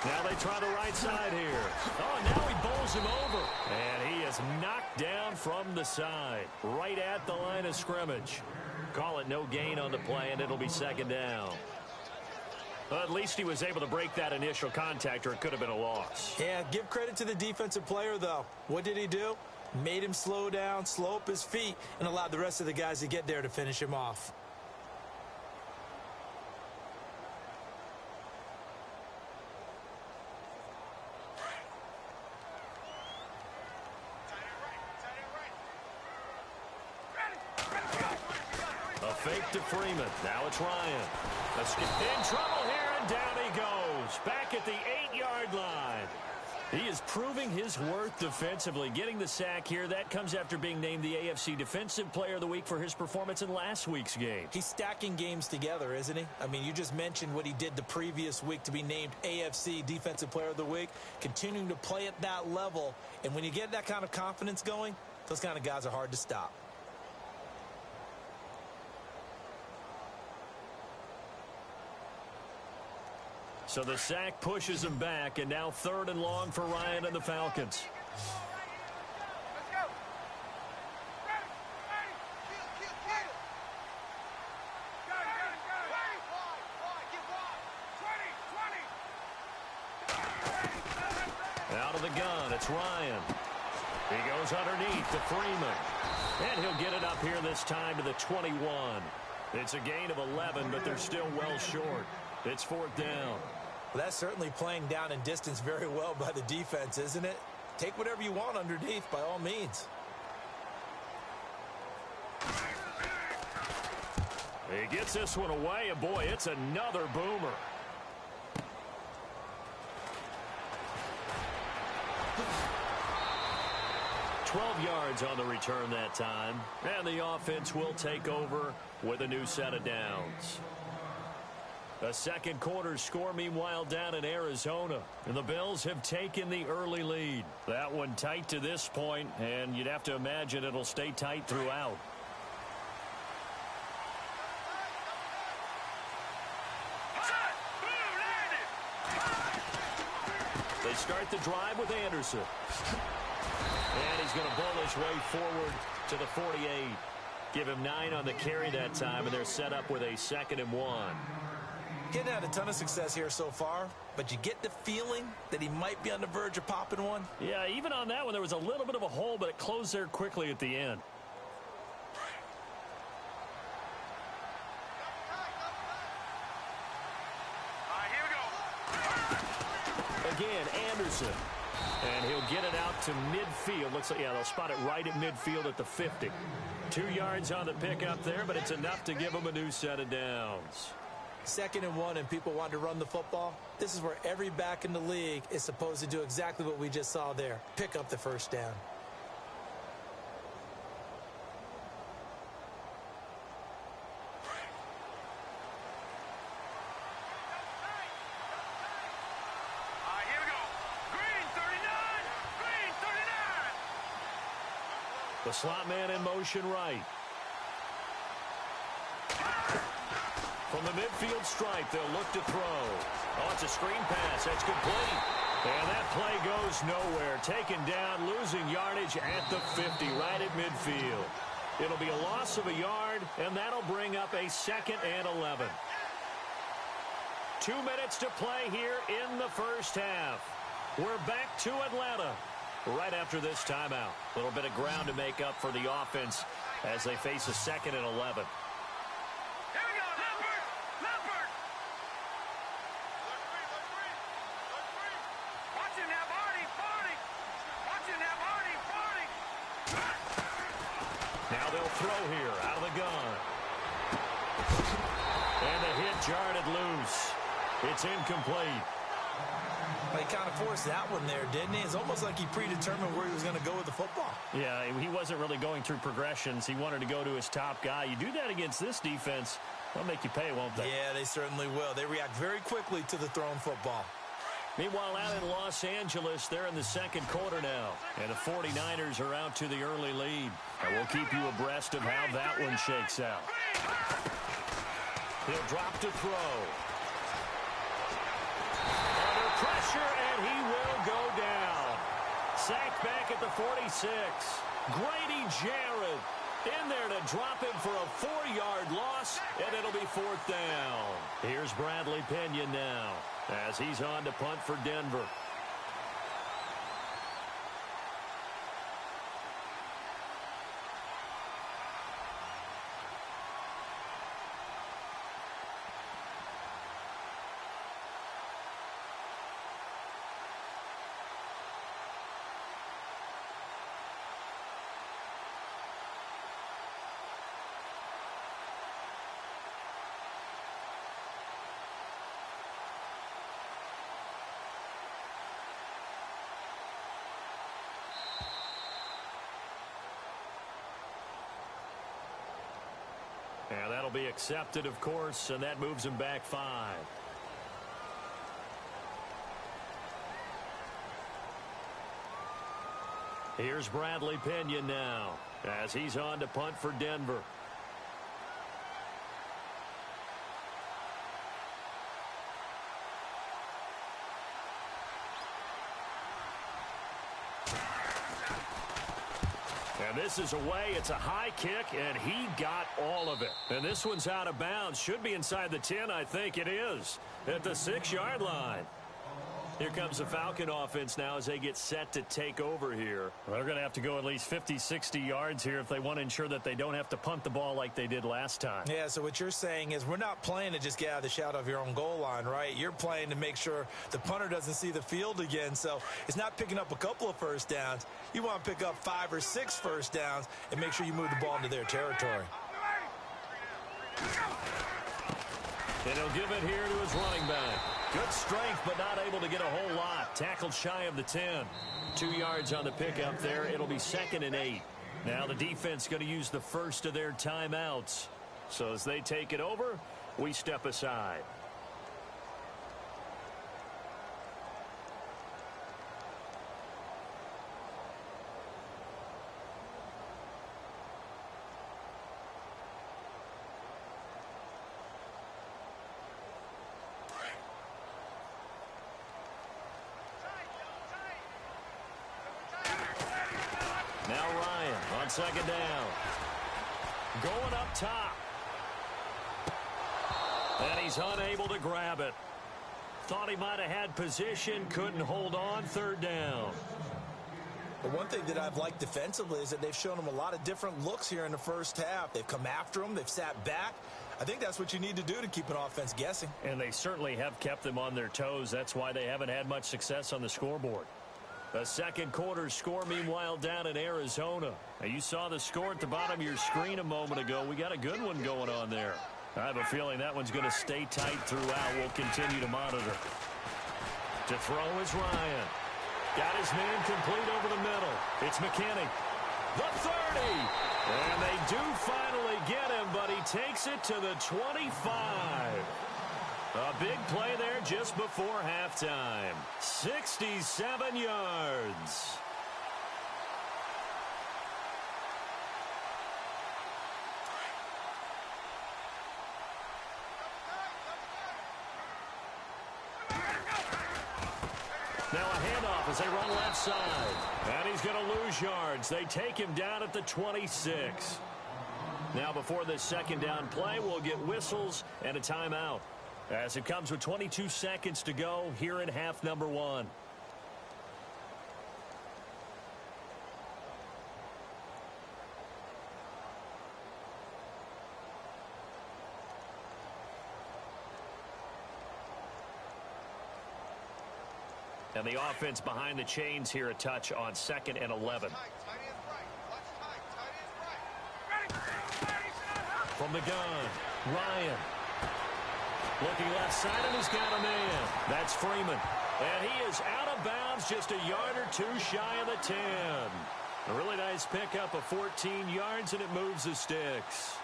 Now they try the right side here. Oh, now he bowls him over. And he is knocked down from the side, right at the line of scrimmage. Call it no gain on the play, and it'll be second down. Well, at least he was able to break that initial contact, or it could have been a loss. Yeah, give credit to the defensive player, though. What did he do? Made him slow down, slow up his feet, and allowed the rest of the guys to get there to finish him off. A fake to Freeman. Now it's Ryan. In trouble here, and down he goes. Back at the 8-yard line. He is proving his worth defensively. Getting the sack here, that comes after being named the AFC Defensive Player of the Week for his performance in last week's game. He's stacking games together, isn't he? I mean, you just mentioned what he did the previous week to be named AFC Defensive Player of the Week. Continuing to play at that level. And when you get that kind of confidence going, those kind of guys are hard to stop. So the sack pushes him back, and now 3rd and long for Ryan and the Falcons. Let's go. Ready. Got it. Get 20. Out of the gun, it's Ryan. He goes underneath to Freeman. And he'll get it up here this time to the 21. It's a gain of 11, but they're still well short. It's 4th down. Well, that's certainly playing down in distance very well by the defense, isn't it? Take whatever you want underneath, by all means. He gets this one away, and boy, it's another boomer. "12 yards on the return that time, and the offense will take over with a new set of downs. A second quarter score, meanwhile, down in Arizona. And the Bills have taken the early lead. That one tight to this point, and you'd have to imagine it'll stay tight throughout. They start the drive with Anderson. And he's going to bowl his way forward to the 48. Give him 9 on the carry that time, and they're set up with a 2nd and 1. Getting had a ton of success here so far, but you get the feeling that he might be on the verge of popping one. Yeah, even on that one, there was a little bit of a hole, but it closed there quickly at the end. Again, Anderson. And he'll get it out to midfield. Looks like, yeah, they'll spot it right at midfield at the 50. 2 yards on the pickup there, but it's enough to give them a new set of downs. 2nd and 1, and people want to run the football. This is where every back in the league is supposed to do exactly what we just saw there. Pick up the first down. Here we go. Green 39. Green 39. The slot man in motion right. From the midfield stripe, they'll look to throw. Oh, it's a screen pass. That's complete. And that play goes nowhere. Taken down, losing yardage at the 50, right at midfield. It'll be a loss of a yard, and that'll bring up a 2nd and 11. 2 minutes to play here in the first half. We're back to Atlanta right after this timeout. A little bit of ground to make up for the offense as they face a 2nd and 11. Throw here out of the gun. And the hit jarred it loose. It's incomplete. Well, he kind of forced that one there, didn't he? It's almost like he predetermined where he was going to go with the football. Yeah, he wasn't really going through progressions. He wanted to go to his top guy. You do that against this defense, they'll make you pay, won't they? Yeah, they certainly will. They react very quickly to the thrown football. Meanwhile, out in Los Angeles, they're in the second quarter now. And the 49ers are out to the early lead. And we'll keep you abreast of how that one shakes out. He'll drop to throw. Under pressure, Sacked back at the 46. Grady Jarrett in there to drop him for a 4-yard loss, and it'll be 4th down. Here's Bradley Pinion now as he's on to punt for Denver. And that'll be accepted, of course, and that moves him back 5. Here's Bradley Pinion now as he's on to punt for Denver. And this is away. It's a high kick, and he got all of it. And this one's out of bounds. Should be inside the 10, I think it is, at the 6-yard line. Here comes the Falcon offense now as they get set to take over here. Well, they're going to have to go at least 50, 60 yards here if they want to ensure that they don't have to punt the ball like they did last time. Yeah, so what you're saying is we're not playing to just get out of the shadow of your own goal line, right? You're playing to make sure the punter doesn't see the field again. So it's not picking up a couple of first downs. You want to pick up 5 or 6 first downs and make sure you move the ball into their territory. And he'll give it here to his running back. Good strength, but not able to get a whole lot. Tackled shy of the 10. 2 yards on the pickup there. It'll be 2nd and 8. Now the defense going to use the first of their timeouts. So as they take it over, we step aside. Now Ryan on 2nd down. Going up top. And he's unable to grab it. Thought he might have had position, couldn't hold on. 3rd down. But one thing that I've liked defensively is that they've shown him a lot of different looks here in the first half. They've come after him. They've sat back. I think that's what you need to do to keep an offense guessing. And they certainly have kept them on their toes. That's why they haven't had much success on the scoreboard. The second quarter score, meanwhile, down in Arizona. Now, you saw the score at the bottom of your screen a moment ago. We got a good one going on there. I have a feeling that one's going to stay tight throughout. We'll continue to monitor. To throw is Ryan. Got his man complete over the middle. It's McKinney. The 30. And they do finally get him, but he takes it to the 25. A big play there just before halftime. 67 yards. Now a handoff as they run left side. And he's going to lose yards. They take him down at the 26. Now before this 2nd down play, we'll get whistles and a timeout. As it comes with 22 seconds to go here in half number 1. And the offense behind the chains here a touch on 2nd and 11. From the gun, Ryan. Looking left side, and he's got a man. That's Freeman. And he is out of bounds, just a yard or 2 shy of the 10. A really nice pickup of 14 yards, and it moves the sticks.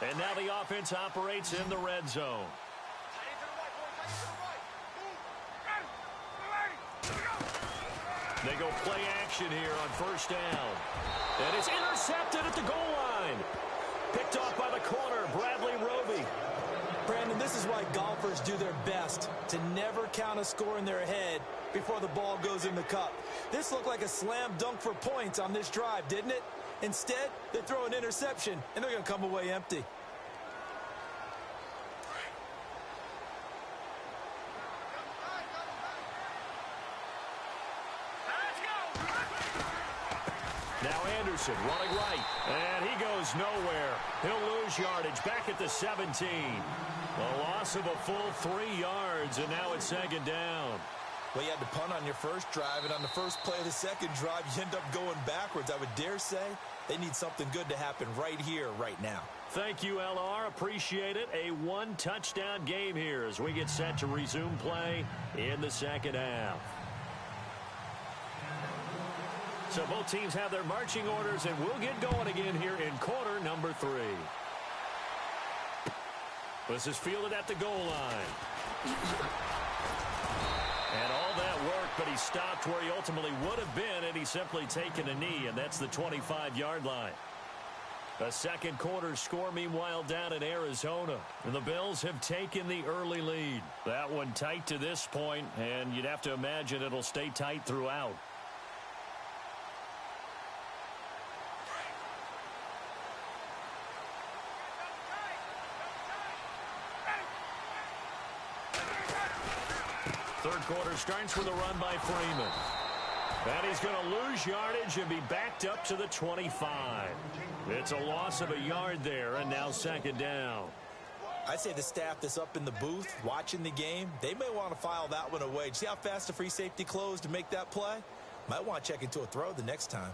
And now the offense operates in the red zone. They go play action here on first down. And it's intercepted at the goal line. Picked off by the corner, Bradley Roby. Brandon, this is why golfers do their best to never count a score in their head before the ball goes in the cup. This looked like a slam dunk for points on this drive, didn't it? Instead, they throw an interception, and they're going to come away empty. Now Anderson running right, and he goes nowhere. He'll lose yardage back at the 17. A loss of a full 3 yards, and now it's second down. Well, you had to punt on your first drive, and on the first play of the second drive, you end up going backwards. I would dare say they need something good to happen right here, right now. Thank you, LR. Appreciate it. A one-touchdown game here as we get set to resume play in the second half. So both teams have their marching orders, and we'll get going again here in quarter number 3. This is fielded at the goal line. And all that work, but he stopped where he ultimately would have been, and he's simply taken a knee, and that's the 25-yard line. A second quarter score, meanwhile, down in Arizona. And the Bills have taken the early lead. That one tight to this point, and you'd have to imagine it'll stay tight throughout. Third quarter starts with a run by Freeman. And he's going to lose yardage and be backed up to the 25. It's a loss of a yard there, and now second down. I'd say the staff that's up in the booth watching the game, they may want to file that one away. See how fast the free safety closed to make that play? Might want to check into a throw the next time.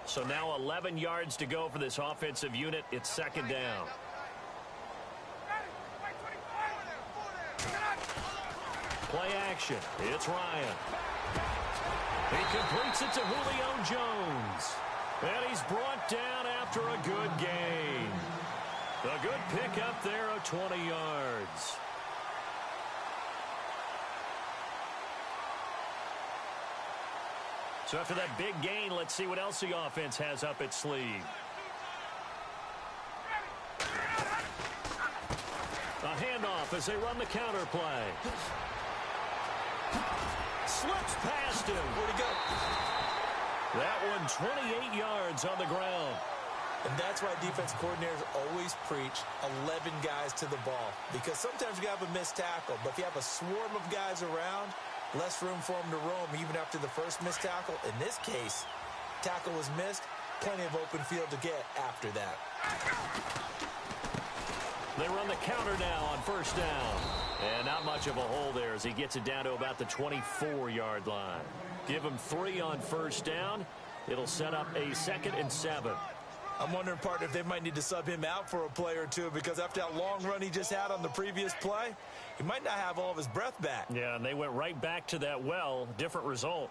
So now 11 yards to go for this offensive unit. It's second down. Play action. It's Ryan. He completes it to Julio Jones. And he's brought down after a good gain. A good pickup there of 20 yards. So after that big gain, let's see what else the offense has up its sleeve. A handoff as they run the counter play. Slips past him. Where'd he go? That one 28 yards on the ground. And that's why defense coordinators always preach 11 guys to the ball. Because sometimes you have a missed tackle, but if you have a swarm of guys around, less room for them to roam even after the first missed tackle. In this case, tackle was missed, plenty of open field to get after that. They run the counter now on first down. And not much of a hole there as he gets it down to about the 24-yard line. Give him 3 on first down. It'll set up a 2nd and 7. I'm wondering, partner, if they might need to sub him out for a play or two because after that long run he just had on the previous play, he might not have all of his breath back. Yeah, and they went right back to that well. Different result.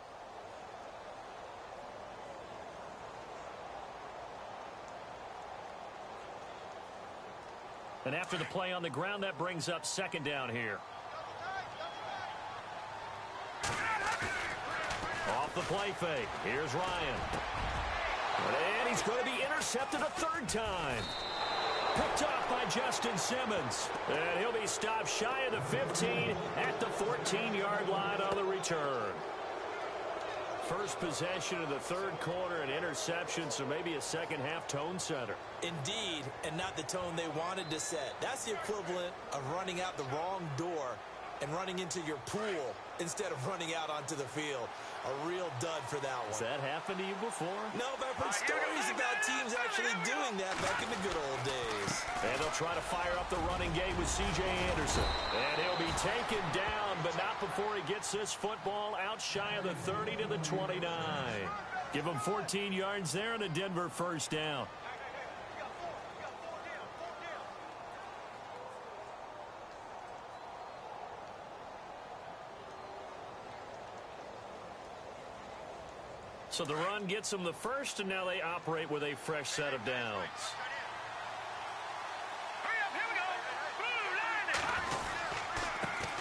And after the play on the ground, that brings up second down here. Off the play fake. Here's Ryan. And he's going to be intercepted a 3rd time. Picked up by Justin Simmons. And he'll be stopped shy of the 15 at the 14-yard line on the return. First possession of the 3rd quarter, an interception, so maybe a second-half tone setter. Indeed, and not the tone they wanted to set. That's the equivalent of running out the wrong door and running into your pool instead of running out onto the field. A real dud for that one. Has that happened to you before? No, but I've heard stories about teams actually doing that back in the good old days. And they'll try to fire up the running game with C.J. Anderson. And he'll be taken down, but not before he gets this football out shy of the 30 to the 29. Give him 14 yards there and a Denver first down. So the run gets them the first, and now they operate with a fresh set of downs.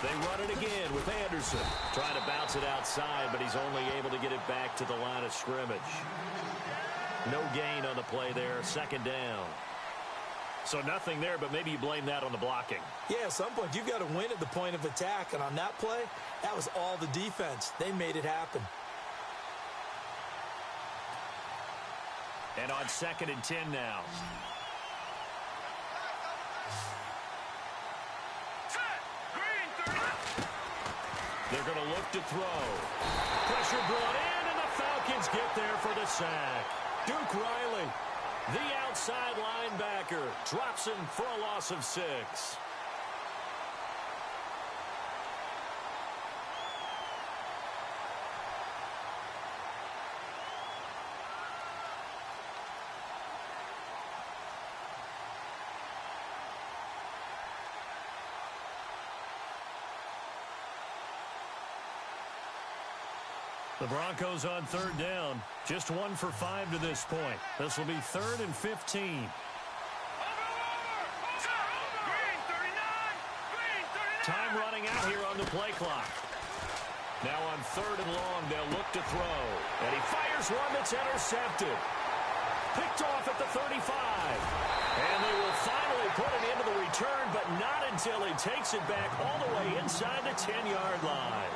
They run it again with Anderson. Trying to bounce it outside, but he's only able to get it back to the line of scrimmage. No gain on the play there. Second down. So nothing there, but maybe you blame that on the blocking. Yeah, at some point, you've got to win at the point of attack. And on that play, that was all the defense. They made it happen. And on 2nd and 10 now. They're going to look to throw. Pressure brought in, and the Falcons get there for the sack. Duke Riley, the outside linebacker, drops him for a loss of 6. The Broncos on 3rd down. Just 1 for 5 to this point. This will be 3rd and 15. Time running out here on the play clock. Now on 3rd and long, they'll look to throw. And he fires one that's intercepted. Picked off at the 35. And they will finally put it into the return, but not until he takes it back all the way inside the 10-yard line.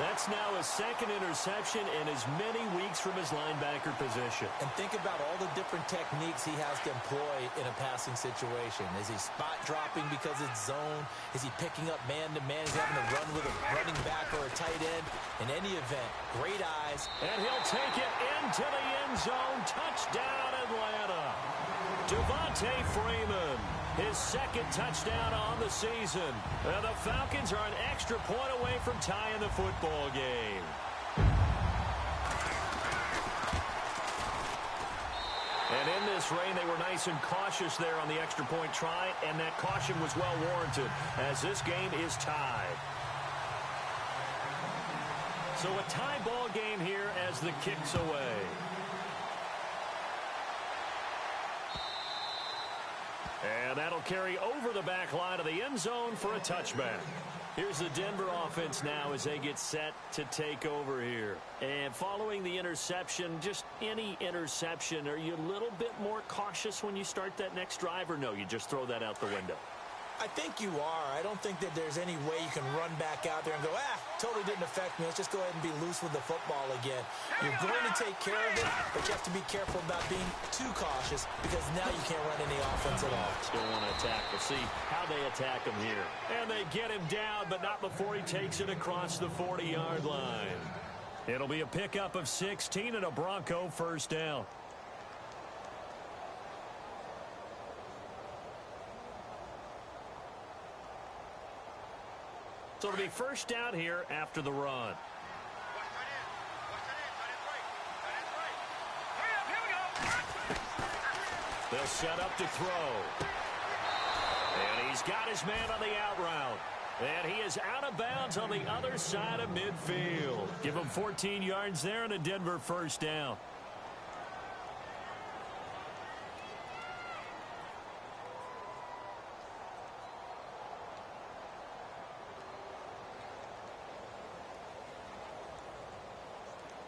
That's now his 2nd interception in as many weeks from his linebacker position. And think about all the different techniques he has to employ in a passing situation. Is he spot dropping because it's zone? Is he picking up man-to-man? Is he having to run with a running back or a tight end? In any event, great eyes. And he'll take it into the end zone. Touchdown, Atlanta. Devontae Freeman, his 2nd touchdown on the season. And the Falcons are an extra point away from tying the football game. And in this rain, they were nice and cautious there on the extra point try, and that caution was well warranted as this game is tied. So a tie ball game here as the kick's away. And that'll carry over the back line of the end zone for a touchback. Here's the Denver offense now as they get set to take over here. And following the interception, just any interception, are you a little bit more cautious when you start that next drive, or no, you just throw that out the window? I think you are. I don't think that there's any way you can run back out there and go, totally didn't affect me. Let's just go ahead and be loose with the football again. You're going to take care of it, but you have to be careful about being too cautious because now you can't run any offense at all. Still want to attack. We'll see how they attack him here. And they get him down, but not before he takes it across the 40-yard line. It'll be a pickup of 16 and a Bronco first down. So it'll be first down here after the run. They'll set up to throw. And he's got his man on the out route. And he is out of bounds on the other side of midfield. Give him 14 yards there and a Denver first down.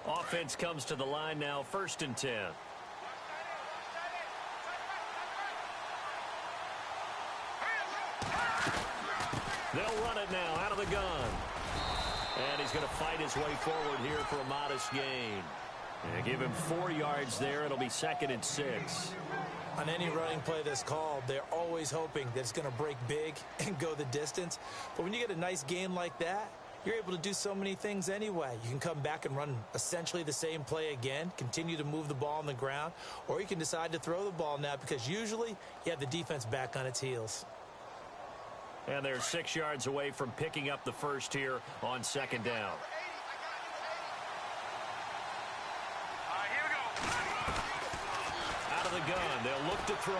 Offense comes to the line now, 1st and 10. They'll run it now out of the gun. And he's going to fight his way forward here for a modest gain. And give him 4 yards there. It'll be 2nd and 6. On any running play that's called, they're always hoping that it's going to break big and go the distance. But when you get a nice gain like that, you're able to do so many things anyway. You can come back and run essentially the same play again, continue to move the ball on the ground, or you can decide to throw the ball now because usually you have the defense back on its heels. And they're 6 yards away from picking up the first here on 2nd down. Here we go. Out of the gun, they'll look to throw.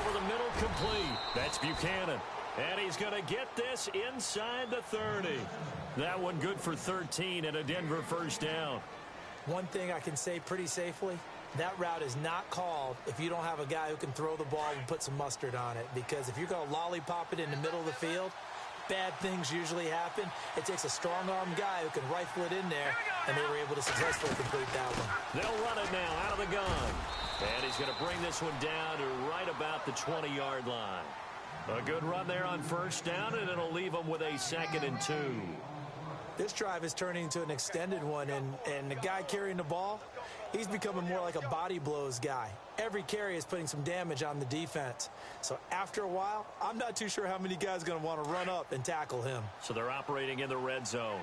Over the middle, complete. That's Buchanan. And he's going to get this inside the 30. That one good for 13 and a Denver first down. One thing I can say pretty safely, that route is not called if you don't have a guy who can throw the ball and put some mustard on it. Because if you're going to lollipop it in the middle of the field, bad things usually happen. It takes a strong-arm guy who can rifle it in there, and they were able to successfully complete that one. They'll run it now out of the gun. And he's going to bring this one down to right about the 20-yard line. A good run there on first down, and it'll leave them with a 2nd and 2. This drive is turning into an extended one, and the guy carrying the ball, he's becoming more like a body blows guy. Every carry is putting some damage on the defense. So after a while, I'm not too sure how many guys are going to want to run up and tackle him. So they're operating in the red zone.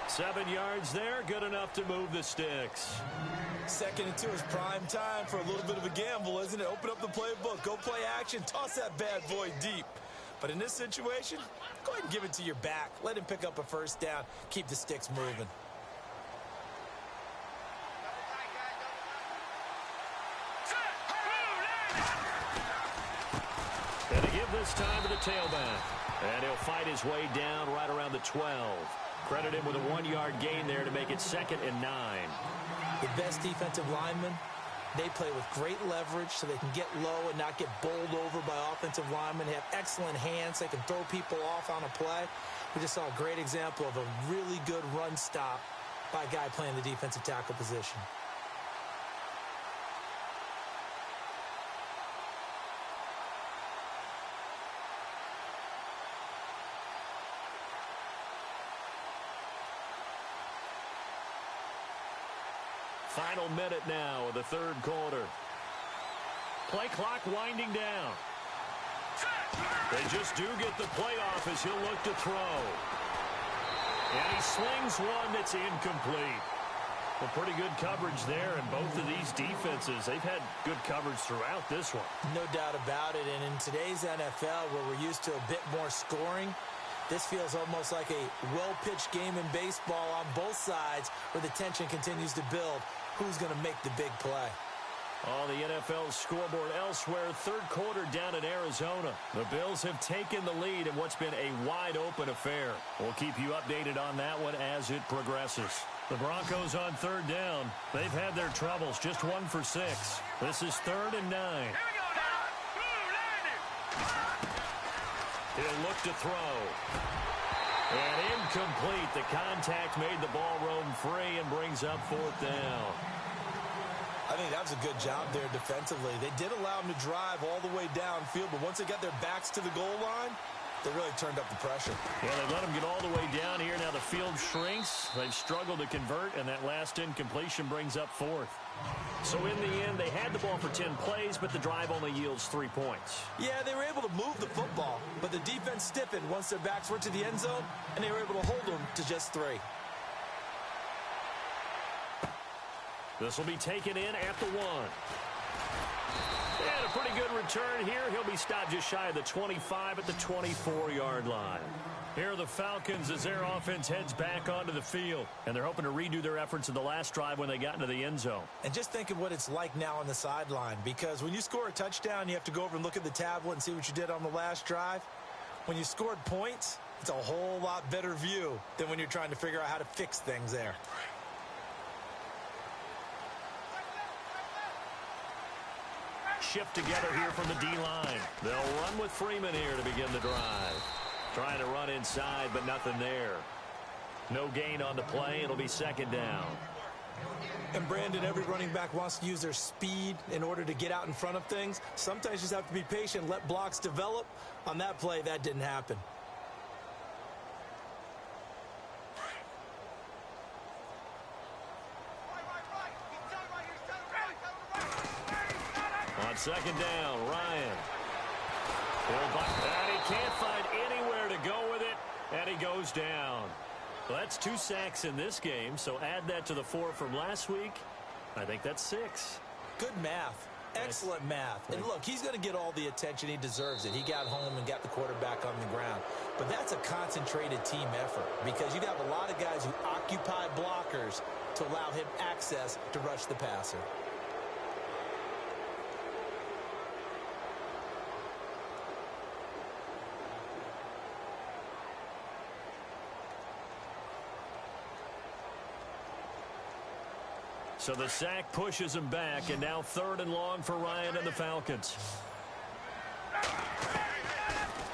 Seven yards there, good enough to move the sticks. 2nd and 2 is prime time for a little bit of a gamble, isn't it? Open up the playbook, go play action, toss that bad boy deep. But in this situation, go ahead and give it to your back. Let him pick up a first down, keep the sticks moving. And to give this time to the tailback. And he'll fight his way down right around the 12. Credit him with a 1-yard gain there to make it 2nd and 9. The best defensive linemen, they play with great leverage so they can get low and not get bowled over by offensive linemen. They have excellent hands. They can throw people off on a play. We just saw a great example of a really good run stop by a guy playing the defensive tackle position. Final minute now of the third quarter. Play clock winding down. They just do get the playoff as he'll look to throw. And he slings one that's incomplete. Well, pretty good coverage there, and both of these defenses, they've had good coverage throughout this one. No doubt about it, and in today's NFL, where we're used to a bit more scoring, this feels almost like a well-pitched game in baseball on both sides where the tension continues to build. Who's going to make the big play? On the NFL scoreboard elsewhere, third quarter down in Arizona. The Bills have taken the lead in what's been a wide-open affair. We'll keep you updated on that one as it progresses. The Broncos on third down. They've had their troubles, just 1 for 6. This is 3rd and 9. He'll look to throw. And incomplete. The contact made the ball roam free and brings up 4th down. I think that was a good job there defensively. They did allow them to drive all the way downfield, but once they got their backs to the goal line, they really turned up the pressure. Yeah, they let them get all the way down here. Now the field shrinks. They've struggled to convert, and that last incompletion brings up 4th. So in the end, they had the ball for 10 plays, but the drive only yields 3 points. Yeah, they were able to move the football, but the defense stiffened once their backs were to the end zone, and they were able to hold them to just 3. This will be taken in at the 1. And a pretty good return here. He'll be stopped just shy of the 25 at the 24-yard line. Here are the Falcons as their offense heads back onto the field. And they're hoping to redo their efforts in the last drive when they got into the end zone. And just think of what it's like now on the sideline, because when you score a touchdown, you have to go over and look at the tablet and see what you did on the last drive. When you scored points, it's a whole lot better view than when you're trying to figure out how to fix things there. Shift together here from the D-line. They'll run with Freeman here to begin the drive. Trying to run inside, but nothing there. No gain on the play. It'll be 2nd down. And Brandon, every running back wants to use their speed in order to get out in front of things. Sometimes you just have to be patient, let blocks develop. On that play, that didn't happen. On 2nd down, Ryan. And he can't find anywhere to go with it, and he goes down. Well, that's 2 sacks in this game, so add that to the 4 from last week. I think that's 6. Good math. Excellent math. And look, he's going to get all the attention. He deserves it. He got home and got the quarterback on the ground. But that's a concentrated team effort, because you have a lot of guys who occupy blockers to allow him access to rush the passer. So the sack pushes him back, and now 3rd and long for Ryan and the Falcons.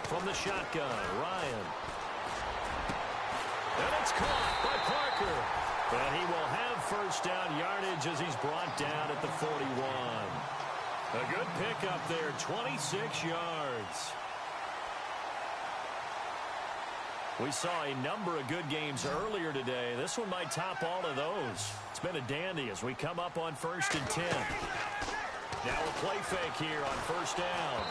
From the shotgun, Ryan. And it's caught by Parker. And he will have first down yardage as he's brought down at the 41. A good pickup there, 26 yards. We saw a number of good games earlier today. This one might top all of those. It's been a dandy as we come up on 1st and 10. Now a play fake here on 1st down.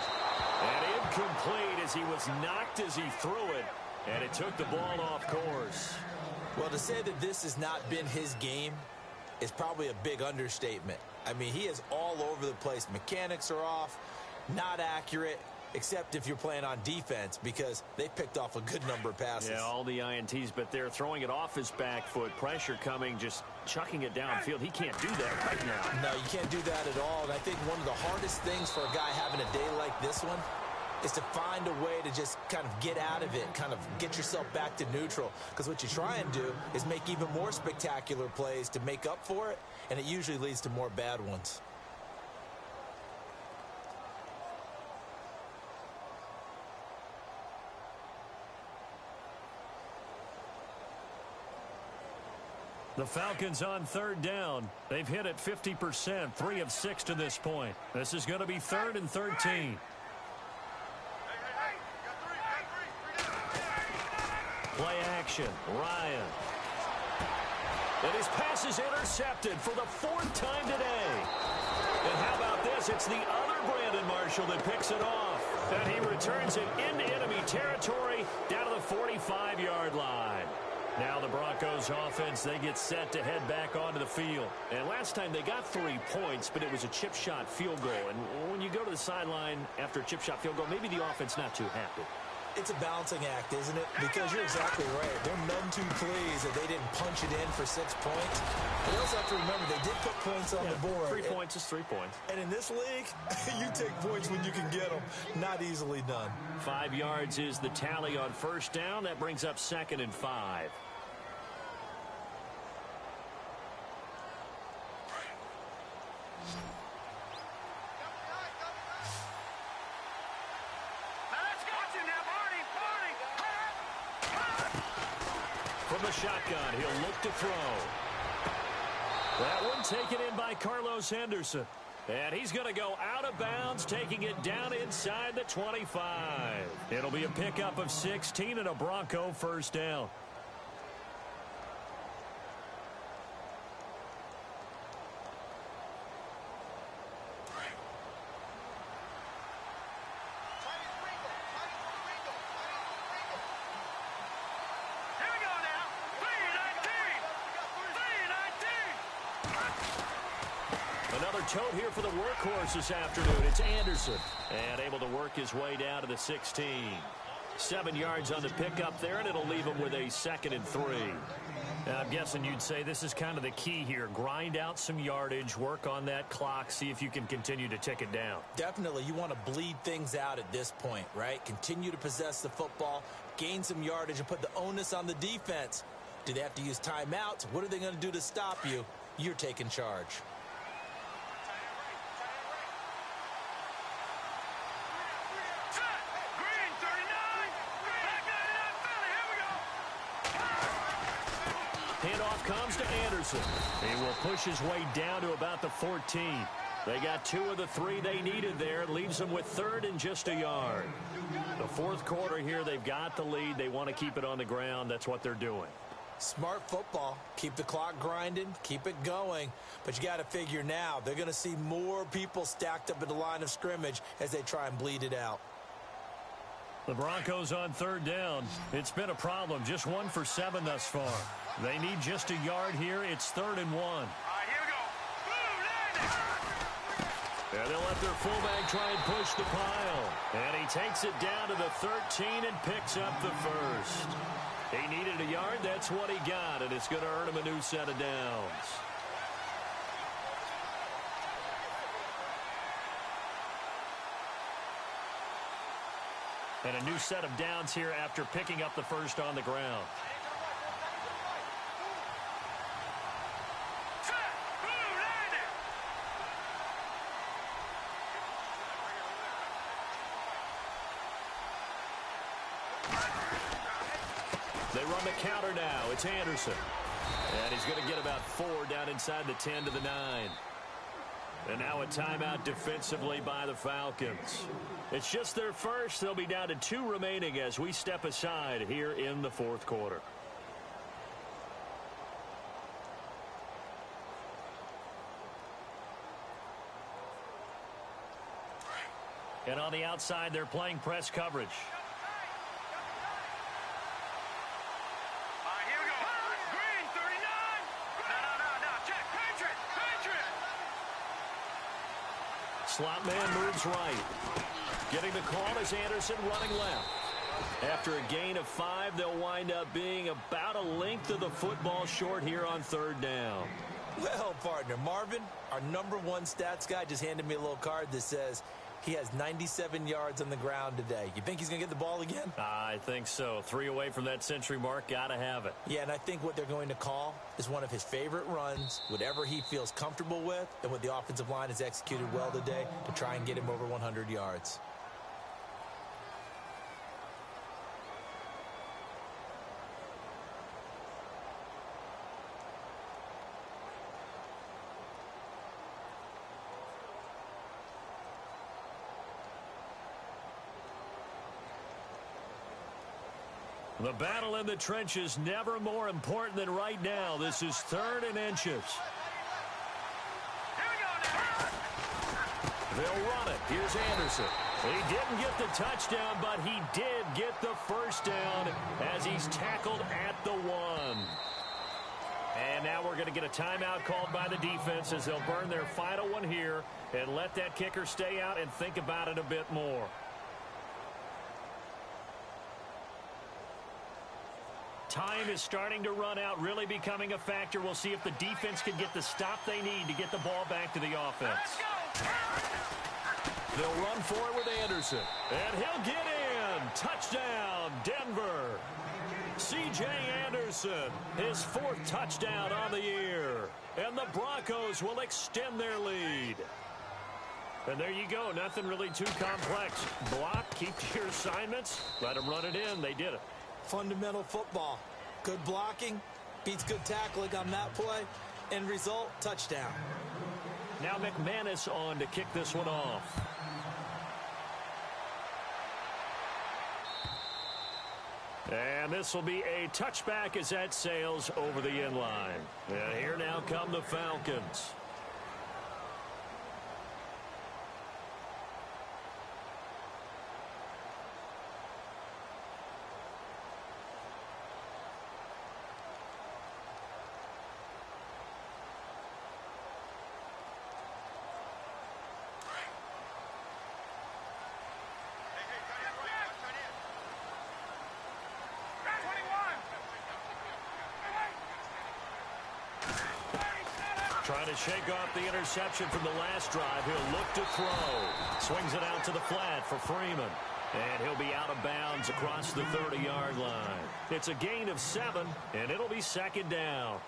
And incomplete as he was knocked as he threw it. And it took the ball off course. Well, to say that this has not been his game is probably a big understatement. I mean, he is all over the place. Mechanics are off, not accurate, except if you're playing on defense, because they picked off a good number of passes. Yeah, all the INTs, but they're throwing it off his back foot. Pressure coming, just chucking it downfield. He can't do that right now. No, you can't do that at all. And I think one of the hardest things for a guy having a day like this one is to find a way to just kind of get out of it, kind of get yourself back to neutral. Because what you try and do is make even more spectacular plays to make up for it, and it usually leads to more bad ones. The Falcons on 3rd down. They've hit it 50%, 3 of 6 to this point. This is going to be 3rd and 13. Play action, Ryan. And his pass is intercepted for the 4th time today. And how about this? It's the other Brandon Marshall that picks it off. And he returns it into enemy territory down to the 45-yard line. Now the Broncos offense, they get set to head back onto the field. And last time they got 3 points, but it was a chip shot field goal. And when you go to the sideline after a chip shot field goal, maybe the offense not too happy. It's a balancing act, isn't it? Because you're exactly right. They're none too pleased that they didn't punch it in for 6 points. But you also have to remember they did put points on the board. 3 points is 3 points. And in this league, you take points when you can get them. Not easily done. 5 yards is the tally on 1st down. That brings up 2nd and 5. From the shotgun, he'll look to throw. That one taken in by Carlos Henderson. And he's going to go out of bounds, taking it down inside the 25. It'll be a pickup of 16 and a Bronco 1st down. Another tote here for the workhorse this afternoon. It's Anderson. And able to work his way down to the 16. 7 yards on the pickup there, and it'll leave him with a 2nd and 3. I'm guessing you'd say this is kind of the key here. Grind out some yardage, work on that clock, see if you can continue to tick it down. Definitely. You want to bleed things out at this point, right? Continue to possess the football, gain some yardage, and put the onus on the defense. Do they have to use timeouts? What are they going to do to stop you? You're taking charge. Handoff comes to Anderson. He will push his way down to about the 14. They got 2 of the 3 they needed there. Leaves them with 3rd and just a yard. The 4th quarter here, they've got the lead. They want to keep it on the ground. That's what they're doing. Smart football. Keep the clock grinding. Keep it going. But you got to figure now, they're going to see more people stacked up at the line of scrimmage as they try and bleed it out. The Broncos on 3rd down. It's been a problem. Just 1 for 7 thus far. They need just a yard here. It's 3rd and 1. All right, here we go. Boom, and they'll let their fullback try and push the pile. And he takes it down to the 13 and picks up the 1st. He needed a yard. That's what he got, and it's going to earn him a new set of downs. And a new set of downs here after picking up the 1st on the ground. Boom, They run the counter now. It's Anderson. And he's going to get about 4 down inside the 10 to the 9. And now a timeout defensively by the Falcons. It's just their first. They'll be down to 2 remaining as we step aside here in the fourth quarter. And on the outside, they're playing press coverage. Here we go. Green, 39. No. Check. Patriot. Slot man moves right. Getting the call is Anderson running left. After a gain of 5, they'll wind up being about a length of the football short here on 3rd down. Well, partner, Marvin, our #1 stats guy, just handed me a little card that says he has 97 yards on the ground today. You think he's going to get the ball again? I think so. 3 away from that century mark. Got to have it. Yeah, and I think what they're going to call is one of his favorite runs, whatever he feels comfortable with, and what the offensive line has executed well today to try and get him over 100 yards. The battle in the trenches never more important than right now. This is 3rd and inches. Here we go now. They'll run it. Here's Anderson. He didn't get the touchdown, but he did get the first down as he's tackled at the 1. And now we're going to get a timeout called by the defense as they'll burn their final one here and let that kicker stay out and think about it a bit more. Time is starting to run out, really becoming a factor. We'll see if the defense can get the stop they need to get the ball back to the offense. They'll run for it with Anderson. And he'll get in. Touchdown, Denver. C.J. Anderson, his 4th touchdown on the year. And the Broncos will extend their lead. And there you go. Nothing really too complex. Block, keep to your assignments. Let them run it in. They did it. Fundamental football. Good blocking beats good tackling on that play. End result, touchdown. Now McManus on to kick this one off. And this will be a touchback as that sails over the end line. And here now come the Falcons. Trying to shake off the interception from the last drive. He'll look to throw. Swings it out to the flat for Freeman. And he'll be out of bounds across the 30-yard line. It's a gain of 7, and it'll be 2nd down.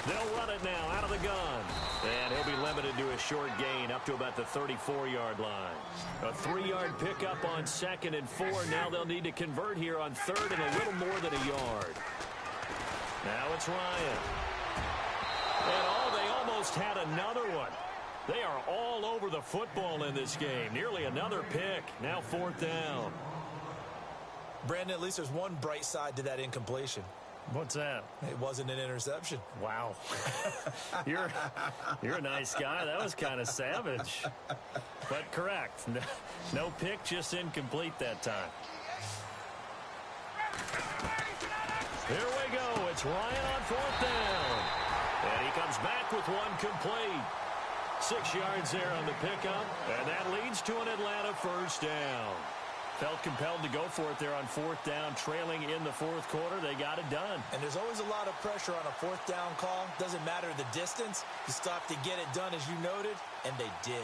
They'll run it now out of the gun. And he'll be limited to a short gain up to about the 34-yard line. A 3-yard pickup on 2nd and 4. Now they'll need to convert here on 3rd and a little more than a yard. Now it's Ryan. And they almost had another one. They are all over the football in this game. Nearly another pick. Now 4th down. Brandon, at least there's one bright side to that incompletion. What's that? It wasn't an interception. Wow. You're a nice guy. That was kind of savage. But correct. No pick, just incomplete that time. Here we go. It's Ryan on 4th down. And he comes back with one complete. 6 yards there on the pickup. And that leads to an Atlanta first down. Felt compelled to go for it there on 4th down, trailing in the 4th quarter. They got it done. And there's always a lot of pressure on a 4th down call. Doesn't matter the distance. You stop to get it done, as you noted, and they did.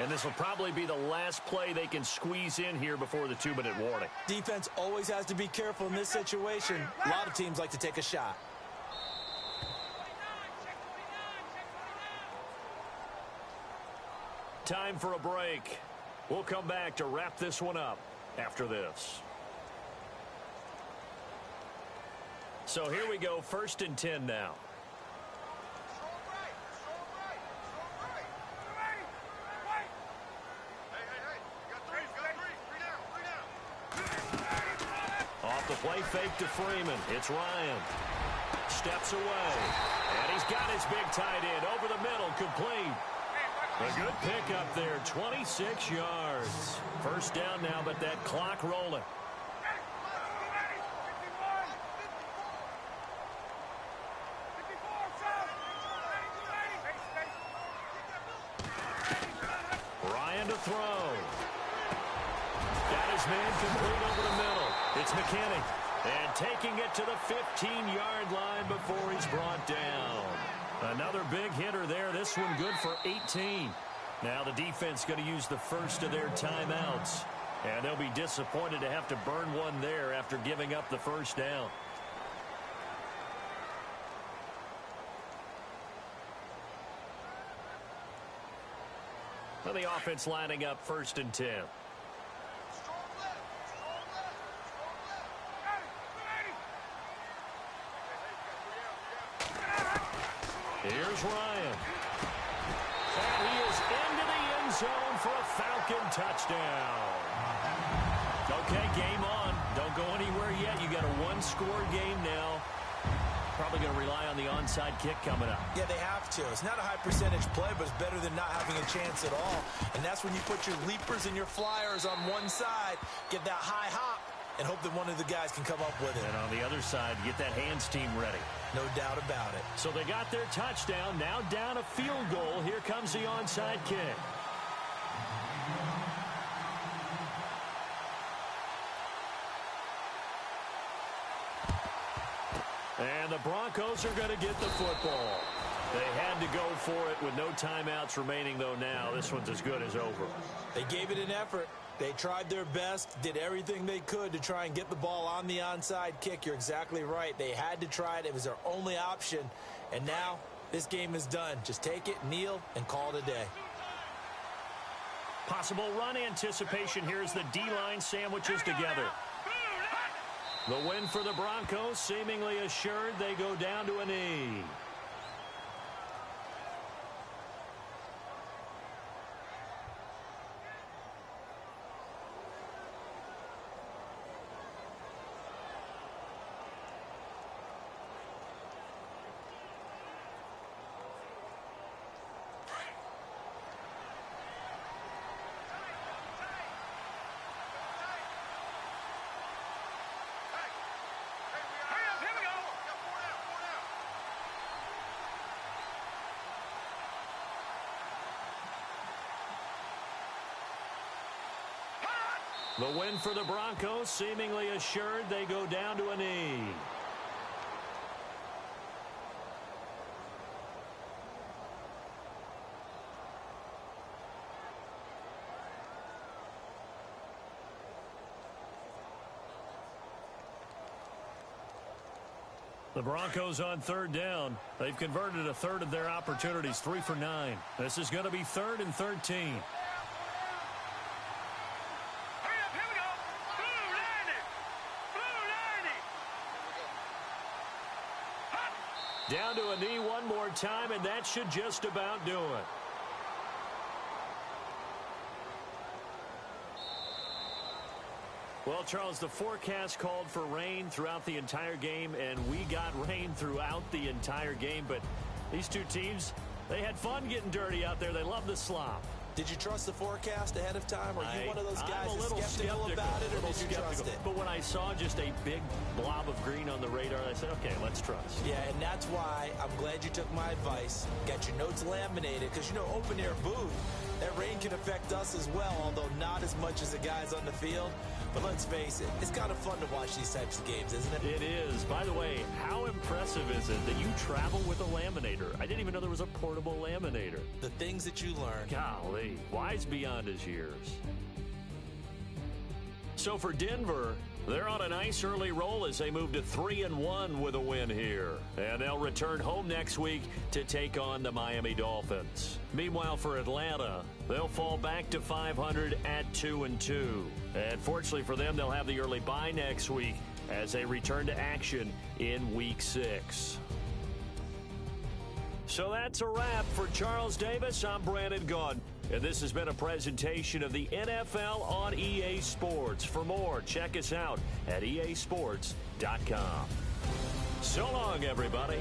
And this will probably be the last play they can squeeze in here before the 2-minute warning. Defense always has to be careful in this situation. A lot of teams like to take a shot. Time for a break. We'll come back to wrap this one up after this. So here we go, 1st and 10 now. Off the play fake to Freeman. It's Ryan. Steps away. And he's got his big tight end over the middle, complete. A good pickup there, 26 yards. 1st down now, but that clock rolling. Ryan to throw. Got his man complete over the middle. It's McKinney. And taking it to the 15-yard line before he's brought down. Another big hitter there. This one good for 18. Now the defense going to use the first of their timeouts. And they'll be disappointed to have to burn one there after giving up the 1st down. Well, the offense lining up 1st and 10. Here's Ryan. And he is into the end zone for a Falcon touchdown. Okay, game on. Don't go anywhere yet. You got a one-score game now. Probably going to rely on the onside kick coming up. Yeah, they have to. It's not a high percentage play, but it's better than not having a chance at all. And that's when you put your leapers and your flyers on one side, get that high hop, and hope that one of the guys can come up with it. And on the other side, get that hands team ready. No doubt about it. So they got their touchdown. Now down a field goal. Here comes the onside kick. And the Broncos are going to get the football. They had to go for it with no timeouts remaining, though, now. This one's as good as over. They gave it an effort. They tried their best, did everything they could to try and get the ball on the onside kick. You're exactly right. They had to try it. It was their only option. And now this game is done. Just take it, kneel, and call it a day. Possible run anticipation here as the D-line sandwiches together. The win for the Broncos seemingly assured. They go down to a knee. The win for the Broncos seemingly assured. They go down to a knee. The Broncos on 3rd down. They've converted a third of their opportunities, 3 for 9. This is going to be 3rd and 13. Down to a knee one more time, and that should just about do it. Well, Charles, the forecast called for rain throughout the entire game, and we got rain throughout the entire game. But these two teams, they had fun getting dirty out there. They love the slop. Did you trust the forecast ahead of time? Or are you one of those guys that's skeptical about it, or did you trust it? But when I saw just a big blob of green on the radar, I said, okay, let's trust. Yeah, and that's why I'm glad you took my advice, got your notes laminated, because, you know, open-air booth, That rain can affect us as well, although not as much as the guys on the field. But let's face it, it's kind of fun to watch these types of games, isn't it? It is. By the way, how impressive is it that you travel with a laminator? I didn't even know there was a portable laminator. The things that you learn. Golly, wise beyond his years. So for Denver, they're on a nice early roll as they move to 3-1 with a win here. And they'll return home next week to take on the Miami Dolphins. Meanwhile, for Atlanta, they'll fall back to 500 at 2-2. And fortunately for them, they'll have the early bye next week as they return to action in Week 6. So that's a wrap. For Charles Davis, I'm Brandon Gaudin. And this has been a presentation of the NFL on EA Sports. For more, check us out at easports.com. So long, everybody.